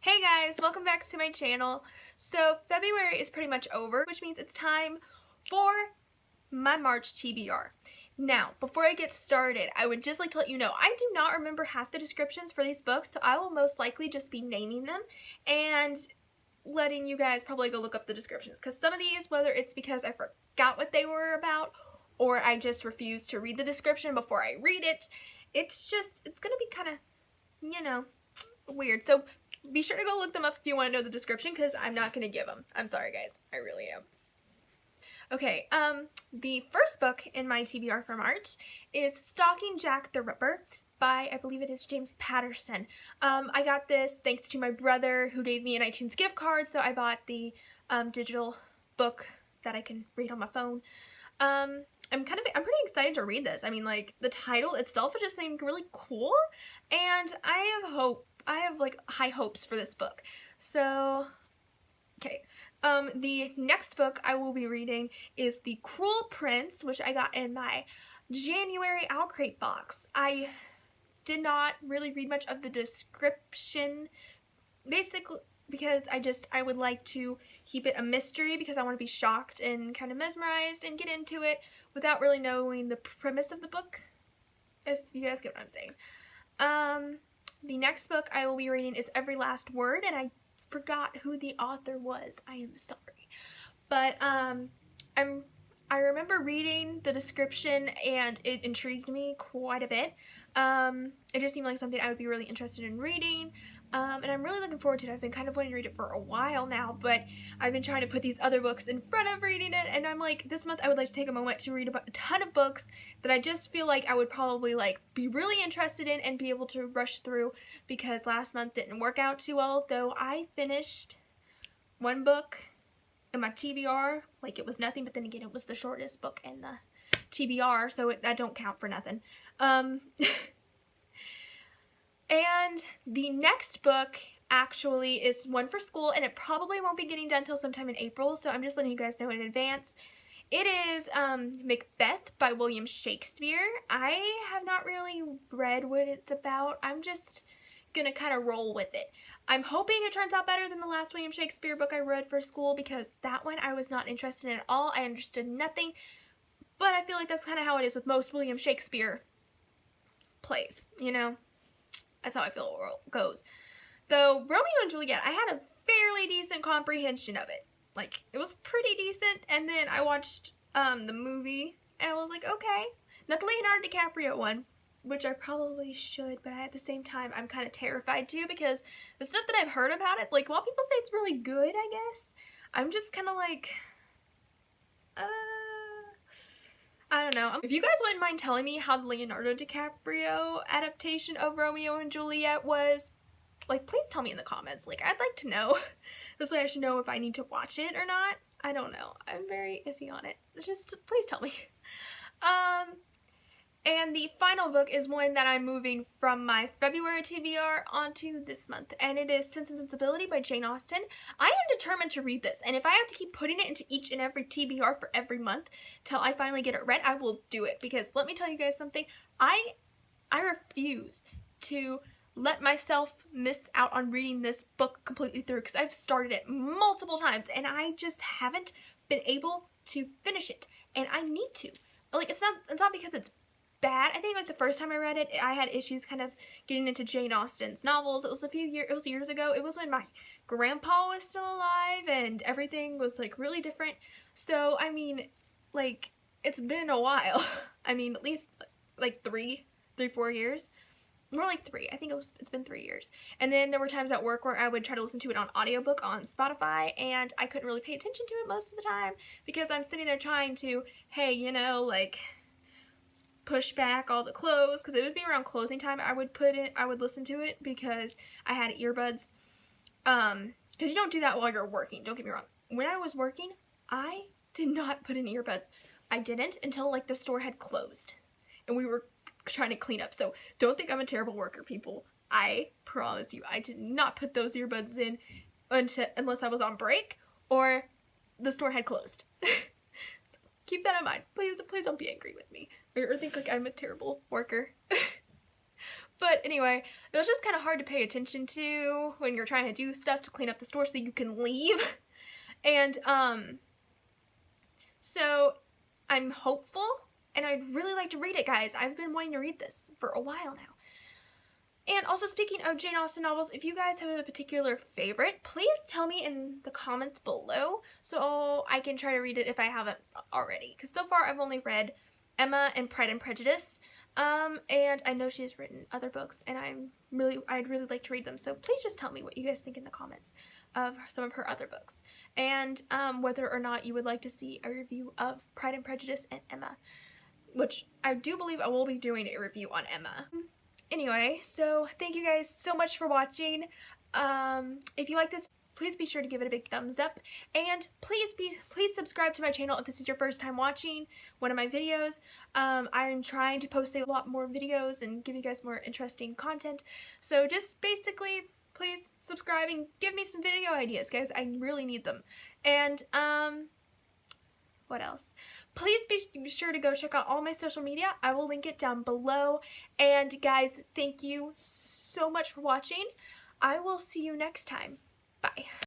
Hey guys, welcome back to my channel. So February is pretty much over, which means it's time for my March TBR. Now, before I get started, I would just like to let you know, I do not remember half the descriptions for these books, so I will most likely just be naming them and letting you guys probably go look up the descriptions, because some of these, whether it's because I forgot what they were about or I just refuse to read the description before I read it, it's gonna be kind of, weird. So be sure to go look them up if you want to know the description, because I'm not going to give them. I'm sorry, guys. I really am. Okay, the first book in my TBR for March is Stalking Jack the Ripper by, I believe it is James Patterson. I got this thanks to my brother who gave me an iTunes gift card, so I bought the digital book that I can read on my phone. I'm pretty excited to read this. I mean, like, the title itself just seemed really cool, and I have like high hopes for this book. So, okay. The next book I will be reading is The Cruel Prince, which I got in my January Owl Crate box. I did not really read much of the description, basically because I would like to keep it a mystery, because I want to be shocked and kind of mesmerized and get into it without really knowing the premise of the book, if you guys get what I'm saying. The next book I will be reading is Every Last Word, and I forgot who the author was. I am sorry. But I remember reading the description and it intrigued me quite a bit. It just seemed like something I would be really interested in reading. And I'm really looking forward to it. I've been kind of wanting to read it for a while now, but I've been trying to put these other books in front of reading it, and I'm like, this month I would like to take a moment to read a ton of books that I just feel like I would probably like be really interested in and be able to rush through, because last month didn't work out too well, though I finished one book in my TBR, like it was nothing, but then again it was the shortest book in the TBR, so that don't count for nothing. And the next book actually is one for school, and it probably won't be getting done until sometime in April, so I'm just letting you guys know in advance. It is Macbeth by William Shakespeare. I have not really read what it's about. I'm just gonna kind of roll with it. I'm hoping it turns out better than the last William Shakespeare book I read for school, because that one I was not interested in at all. I understood nothing, but I feel like that's kind of how it is with most William Shakespeare plays, you know? That's how I feel the world goes. Though Romeo and Juliet, I had a fairly decent comprehension of it. Like, it was pretty decent, and then I watched the movie, and I was like, okay. Not the Leonardo DiCaprio one, which I probably should, but at the same time, I'm kind of terrified too, because the stuff that I've heard about it, like, while people say it's really good, I guess, I'm just kind of like, I don't know. If you guys wouldn't mind telling me how the Leonardo DiCaprio adaptation of Romeo and Juliet was, like, please tell me in the comments. Like, I'd like to know. This way I should know if I need to watch it or not. I don't know. I'm very iffy on it. Just please tell me. And the final book is one that I'm moving from my February TBR onto this month, and it is Sense and Sensibility by Jane Austen. I am determined to read this, and if I have to keep putting it into each and every TBR for every month till I finally get it read, I will do it, because let me tell you guys something. I refuse to let myself miss out on reading this book completely through, because I've started it multiple times and I just haven't been able to finish it, and I need to. Like, it's not because it's bad. I think like the first time I read it, I had issues kind of getting into Jane Austen's novels. It was years ago. It was when my grandpa was still alive and everything was like really different. So I mean, like, it's been a while. I mean, at least like 4 years. More like 3. I think it's been 3 years. And then there were times at work where I would try to listen to it on audiobook on Spotify, and I couldn't really pay attention to it most of the time, because I'm sitting there trying to, hey, you know, like, push back all the clothes, because it would be around closing time I would listen to it, because I had earbuds, because you don't do that while you're working, don't get me wrong. When I was working, I did not put in earbuds. I didn't until like the store had closed and we were trying to clean up. So don't think I'm a terrible worker, people. I promise you, I did not put those earbuds in unless I was on break or the store had closed. So keep that in mind. Please don't be angry with me or think like I'm a terrible worker. But anyway, it was just kind of hard to pay attention to when you're trying to do stuff to clean up the store so you can leave. And so I'm hopeful, and I'd really like to read it, guys. I've been wanting to read this for a while now. And also, speaking of Jane Austen novels, if you guys have a particular favorite, please tell me in the comments below so I can try to read it if I haven't already. Because so far I've only read Emma and Pride and Prejudice, and I know she has written other books, and I'd really like to read them. So please just tell me what you guys think in the comments of some of her other books, and whether or not you would like to see a review of Pride and Prejudice and Emma, which I do believe I will be doing a review on Emma. Anyway, so thank you guys so much for watching. If you like this, please be sure to give it a big thumbs up, and please subscribe to my channel if this is your first time watching one of my videos. I'm trying to post a lot more videos and give you guys more interesting content, so just basically please subscribe and give me some video ideas, guys. I really need them. And what else? Please be sure to go check out all my social media. I will link it down below. And guys, thank you so much for watching. I will see you next time. Bye.